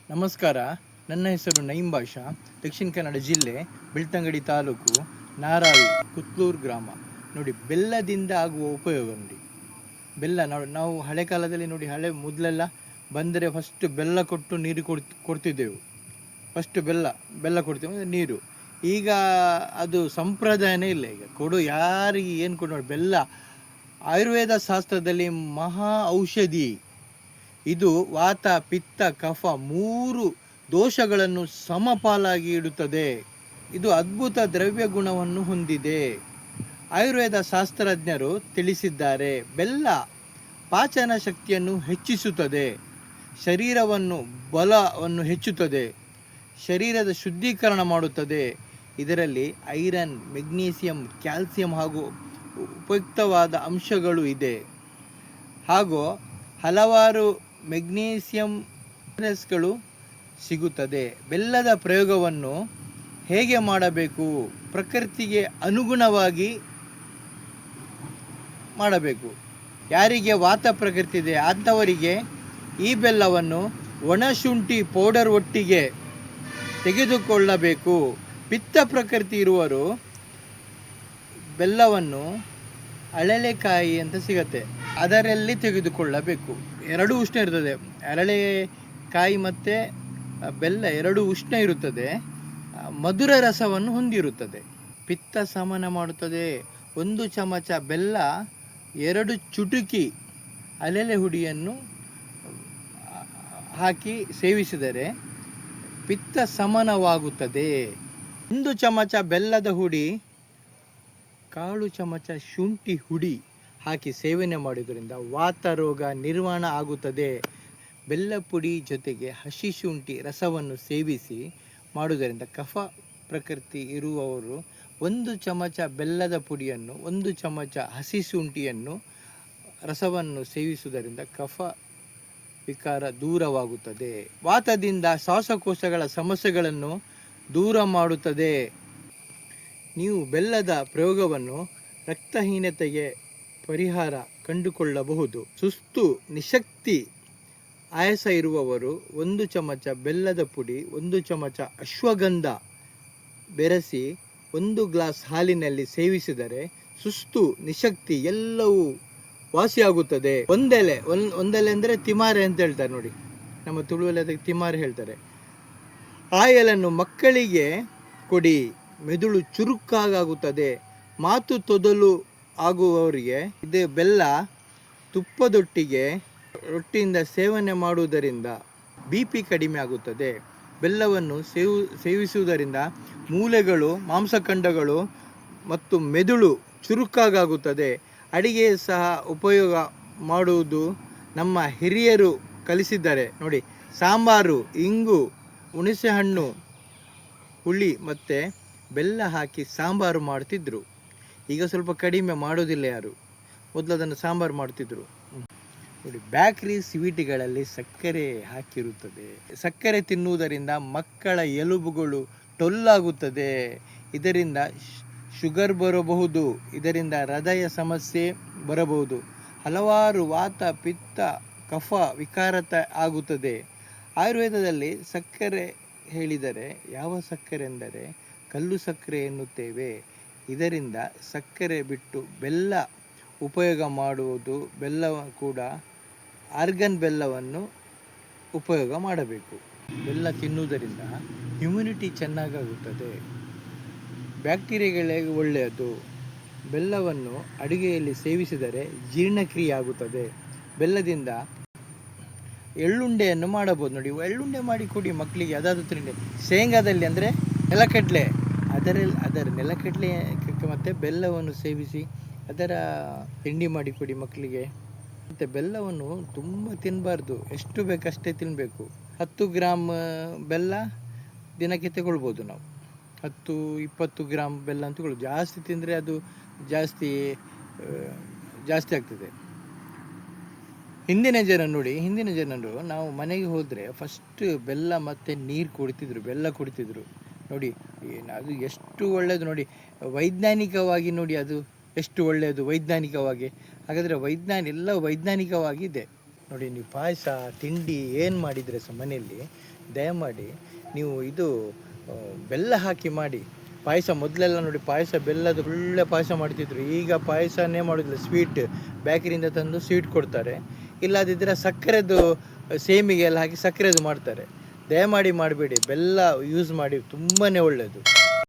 ನಮಸ್ಕಾರ. ನನ್ನ ಹೆಸರು ನঈಂ ಬಾಷಾ. ದಕ್ಷಿಣ ಕನ್ನಡ ಜಿಲ್ಲೆ, ಬೆಳ್ತಂಗಡಿ ತಾಲೂಕು, ನಾರಾವಿ, ಕುತ್ಲೂರು ಗ್ರಾಮ. ನೋಡಿ, ಬೆಲ್ಲದಿಂದ ಆಗುವ ಉಪಯೋಗ ನೋಡಿ. ಬೆಲ್ಲ ನಾವು ಹಳೆ ಕಾಲದಲ್ಲಿ ನೋಡಿ, ಮೊದಲೆಲ್ಲ ಬಂದರೆ ಫಸ್ಟ್ ಬೆಲ್ಲ ಕೊಟ್ಟು ನೀರು ಕೊಡ್ತಿದ್ದೆವು. ಫಸ್ಟ್ ಬೆಲ್ಲ ಕೊಡ್ತೇವೆ, ಅಂದರೆ ನೀರು. ಈಗ ಅದು ಸಂಪ್ರದಾಯನೇ ಇಲ್ಲ. ಈಗ ಯಾರಿಗೆ ಏನು ಕೊಡು ನೋಡಿ, ಬೆಲ್ಲ ಆಯುರ್ವೇದ ಶಾಸ್ತ್ರದಲ್ಲಿ ಮಹಾ ಔಷಧಿ. ಇದು ವಾತ, ಪಿತ್ತ, ಕಫ 3 ದೋಷಗಳನ್ನು ಸಮಪಾಲಾಗಿ ಇಡುತ್ತದೆ. ಇದು ಅದ್ಭುತ ದ್ರವ್ಯ ಗುಣವನ್ನು ಹೊಂದಿದೆ. ಆಯುರ್ವೇದ ಶಾಸ್ತ್ರಜ್ಞರು ತಿಳಿಸಿದ್ದಾರೆ. ಬೆಲ್ಲ ಪಾಚನ ಶಕ್ತಿಯನ್ನು ಹೆಚ್ಚಿಸುತ್ತದೆ, ಬಲವನ್ನು ಹೆಚ್ಚುತ್ತದೆ, ಶರೀರದ ಶುದ್ಧೀಕರಣ ಮಾಡುತ್ತದೆ. ಇದರಲ್ಲಿ ಐರನ್, ಮೆಗ್ನೀಸಿಯಂ, ಕ್ಯಾಲ್ಸಿಯಂ ಹಾಗೂ ಉಪಯುಕ್ತವಾದ ಅಂಶಗಳು ಇದೆ. ಹಾಗೂ ಹಲವಾರು ಮೆಗ್ನೀಸಿಯಂ ಮಿನರಲ್ಸ್ಗಳು ಸಿಗುತ್ತದೆ. ಬೆಲ್ಲದ ಪ್ರಯೋಗವನ್ನು ಹೇಗೆ ಮಾಡಬೇಕು? ಪ್ರಕೃತಿಗೆ ಅನುಗುಣವಾಗಿ ಮಾಡಬೇಕು. ಯಾರಿಗೆ ವಾತ ಪ್ರಕೃತಿ ಇದೆ ಅಂಥವರಿಗೆ ಈ ಬೆಲ್ಲವನ್ನು ಒಣಶುಂಠಿ ಪೌಡರ್ ಒಟ್ಟಿಗೆ ತೆಗೆದುಕೊಳ್ಳಬೇಕು. ಪಿತ್ತ ಪ್ರಕೃತಿ ಇರುವರು ಬೆಲ್ಲವನ್ನು ಅರಳೆಕಾಯಿ ಅಂತ ಸಿಗತ್ತೆ, ಅದರಲ್ಲಿ ತೆಗೆದುಕೊಳ್ಳಬೇಕು. ಎರಡೂ ಉಷ್ಣ ಇರ್ತದೆ. ಅರಳೆಕಾಯಿ ಮತ್ತು ಬೆಲ್ಲ ಎರಡೂ ಉಷ್ಣ ಇರುತ್ತದೆ, ಮಧುರ ರಸವನ್ನು ಹೊಂದಿರುತ್ತದೆ, ಪಿತ್ತ ಶಮನ ಮಾಡುತ್ತದೆ. 1 ಚಮಚ ಬೆಲ್ಲ, 2 ಚುಟುಕಿ ಅಲೆಲೆ ಹುಡಿಯನ್ನು ಹಾಕಿ ಸೇವಿಸಿದರೆ ಪಿತ್ತ ಶಮನವಾಗುತ್ತದೆ. 1 ಚಮಚ ಬೆಲ್ಲದ ಹುಡಿ, 1/4 ಚಮಚ ಶುಂಠಿ ಹುಡಿ ಹಾಕಿ ಸೇವನೆ ಮಾಡುವುದರಿಂದ ವಾತ ರೋಗ ನಿರ್ವಹಣೆ ಆಗುತ್ತದೆ. ಬೆಲ್ಲ ಪುಡಿ ಜೊತೆಗೆ ಹಸಿ ಶುಂಠಿ ರಸವನ್ನು ಸೇವಿಸಿ ಮಾಡುವುದರಿಂದ ಕಫ ಪ್ರಕೃತಿ ಇರುವವರು 1 ಚಮಚ ಬೆಲ್ಲದ ಪುಡಿಯನ್ನು, 1 ಚಮಚ ಹಸಿ ಶುಂಠಿಯನ್ನು ರಸವನ್ನು ಸೇವಿಸುವುದರಿಂದ ಕಫ ವಿಕಾರ ದೂರವಾಗುತ್ತದೆ. ವಾತದಿಂದ ಶ್ವಾಸಕೋಶಗಳ ಸಮಸ್ಯೆಗಳನ್ನು ದೂರ ಮಾಡುತ್ತದೆ. ನೀವು ಬೆಲ್ಲದ ಪ್ರಯೋಗವನ್ನು ರಕ್ತಹೀನತೆಗೆ ಪರಿಹಾರ ಕಂಡುಕೊಳ್ಳಬಹುದು. ಸುಸ್ತು, ನಿಶಕ್ತಿ, ಆಯಾಸ ಇರುವವರು 1 ಚಮಚ ಬೆಲ್ಲದ ಪುಡಿ, 1 ಚಮಚ ಅಶ್ವಗಂಧ ಬೆರೆಸಿ 1 ಗ್ಲಾಸ್ ಹಾಲಿನಲ್ಲಿ ಸೇವಿಸಿದರೆ ಸುಸ್ತು, ನಿಶಕ್ತಿ ಎಲ್ಲವೂ ವಾಸಿಯಾಗುತ್ತದೆ. ಒಂದೆಲೆ ಅಂದರೆ ತಿಮಾರೆ ಅಂತ ಹೇಳ್ತಾರೆ ನೋಡಿ, ನಮ್ಮ ತುಳುವಲ್ಲಿ ಅದಕ್ಕೆ ತಿಮಾರೆ ಹೇಳ್ತಾರೆ. ಆ ಎಲೆಯನ್ನು ಮಕ್ಕಳಿಗೆ ಕೊಡಿ, ಮೆದುಳು ಚುರುಕಾಗುತ್ತದೆ. ಮಾತು ತೊದಲು ಆಗುವವರಿಗೆ ಇದು ಬೆಲ್ಲ ತುಪ್ಪದೊಟ್ಟಿಗೆ ರೊಟ್ಟಿಯಿಂದ ಸೇವನೆ ಮಾಡುವುದರಿಂದ BP ಕಡಿಮೆ ಆಗುತ್ತದೆ. ಬೆಲ್ಲವನ್ನು ಸೇವಿಸುವುದರಿಂದ ಮೂಳೆಗಳು, ಮಾಂಸಖಂಡಗಳು ಮತ್ತು ಮೆದುಳು ಚುರುಕಾಗುತ್ತದೆ. ಅಡಿಗೆ ಸಹ ಉಪಯೋಗ ಮಾಡುವುದು ನಮ್ಮ ಹಿರಿಯರು ಕಲಿಸಿದ್ದಾರೆ ನೋಡಿ. ಸಾಂಬಾರು, ಇಂಗು, ಹುಣಸೆಹಣ್ಣು, ಹುಳಿ ಮತ್ತು ಬೆಲ್ಲ ಹಾಕಿ ಸಾಂಬಾರು ಮಾಡ್ತಿದ್ರು. ಈಗ ಸ್ವಲ್ಪ ಕಡಿಮೆ ಮಾಡೋದಿಲ್ಲ ಯಾರು, ಮೊದಲು ಅದನ್ನು ಸಾಂಬಾರು ಮಾಡ್ತಿದ್ರು ನೋಡಿ. ಬೇಕರಿ ಸ್ವೀಟ್ಗಳಲ್ಲಿ ಸಕ್ಕರೆ ಹಾಕಿರುತ್ತದೆ. ಸಕ್ಕರೆ ತಿನ್ನುವುದರಿಂದ ಮಕ್ಕಳ ಎಲುಬುಗಳು ಟೊಲ್ಲಾಗುತ್ತದೆ. ಇದರಿಂದ ಶುಗರ್ ಬರಬಹುದು, ಇದರಿಂದ ಹೃದಯ ಸಮಸ್ಯೆ ಬರಬಹುದು. ಹಲವಾರು ವಾತ, ಪಿತ್ತ, ಕಫ ವಿಕಾರತೆ ಆಗುತ್ತದೆ. ಆಯುರ್ವೇದದಲ್ಲಿ ಸಕ್ಕರೆ ಹೇಳಿದರೆ ಯಾವ ಸಕ್ಕರೆ ಎಂದರೆ ಕಲ್ಲು ಸಕ್ಕರೆ ಎನ್ನುತ್ತೇವೆ. ಇದರಿಂದ ಸಕ್ಕರೆ ಬಿಟ್ಟು ಬೆಲ್ಲ ಉಪಯೋಗ ಮಾಡುವುದು. ಬೆಲ್ಲ ಕೂಡ ಆರ್ಗನ್ ಬೆಲ್ಲವನ್ನು ಉಪಯೋಗ ಮಾಡಬೇಕು. ಬೆಲ್ಲ ತಿನ್ನುವುದರಿಂದ ಇಮ್ಯುನಿಟಿ ಚೆನ್ನಾಗಾಗುತ್ತದೆ, ಬ್ಯಾಕ್ಟೀರಿಯಾಗಳಿಗೆ ಒಳ್ಳೆಯದು. ಬೆಲ್ಲವನ್ನು ಅಡುಗೆಯಲ್ಲಿ ಸೇವಿಸಿದರೆ ಜೀರ್ಣಕ್ರಿಯೆ ಆಗುತ್ತದೆ. ಬೆಲ್ಲದಿಂದ ಎಳ್ಳುಂಡೆಯನ್ನು ಮಾಡಬಹುದು ನೋಡಿ. ಎಳ್ಳುಂಡೆ ಮಾಡಿ ಕೊಡಿ ಮಕ್ಕಳಿಗೆ. ಅದಾದ ತಿಂಡಿ ಶೇಂಗಾದಲ್ಲಿ ಅಂದರೆ ನೆಲಕಡಲೆ, ಅದರ ನೆಲಕಡಲೆ ಮತ್ತು ಬೆಲ್ಲವನ್ನು ಸೇವಿಸಿ ಅದರ ತಿಂಡಿ ಮಾಡಿಕೊಡಿ ಮಕ್ಕಳಿಗೆ. ಮತ್ತು ಬೆಲ್ಲವನ್ನು ತುಂಬ ತಿನ್ನಬಾರ್ದು, ಎಷ್ಟು ಬೇಕಷ್ಟೇ ತಿನ್ನಬೇಕು. 10 ಗ್ರಾಮ್ ಬೆಲ್ಲ ದಿನಕ್ಕೆ ತಗೊಳ್ಬೋದು ನಾವು. 10-20 ಗ್ರಾಮ್ ಬೆಲ್ಲ ಅಂತ ತಗೊಳ್ಬೋದು. ಜಾಸ್ತಿ ತಿಂದರೆ ಅದು ಜಾಸ್ತಿ ಆಗ್ತದೆ. ಹಿಂದಿನ ಜನರು ನಾವು ಮನೆಗೆ ಹೋದರೆ ಫಸ್ಟ್ ಬೆಲ್ಲ ಮತ್ತು ನೀರು ಕುಡಿತಿದ್ರು ನೋಡಿ. ಅದು ಎಷ್ಟು ಒಳ್ಳೆಯದು ನೋಡಿ, ವೈಜ್ಞಾನಿಕವಾಗಿ ನೋಡಿ, ಅದು ಎಷ್ಟು ಒಳ್ಳೆಯದು ವೈಜ್ಞಾನಿಕವಾಗಿ. ಹಾಗಾದರೆ ಎಲ್ಲ ವೈಜ್ಞಾನಿಕವಾಗಿದೆ. ನೋಡಿ, ನೀವು ಪಾಯಸ ತಿಂಡಿ ಏನು ಮಾಡಿದರೆ ಸಹ ಮನೆಯಲ್ಲಿ ದಯಮಾಡಿ ನೀವು ಇದು ಬೆಲ್ಲ ಹಾಕಿ ಮಾಡಿ. ಪಾಯಸ ಮೊದಲೆಲ್ಲ ನೋಡಿ, ಪಾಯಸ ಬೆಲ್ಲದ ಒಳ್ಳೆ ಪಾಯಸ ಮಾಡ್ತಿದ್ರು. ಈಗ ಪಾಯಸನೇ ಮಾಡೋದಿಲ್ಲ, ಸ್ವೀಟ್ ಬೇಕರಿಯಿಂದ ತಂದು ಸ್ವೀಟ್ ಕೊಡ್ತಾರೆ. ಇಲ್ಲದಿದ್ದರೆ ಸಕ್ಕರೆದು ಸೇಮಿಗೆ ಎಲ್ಲ ಹಾಕಿ ಸಕ್ಕರೆದು ಮಾಡ್ತಾರೆ. ದಯಮಾಡಿ ಮಾಡಬೇಡಿ, ಬೆಲ್ಲ ಯೂಸ್ ಮಾಡಿ, ತುಂಬಾ ಒಳ್ಳೆಯದು.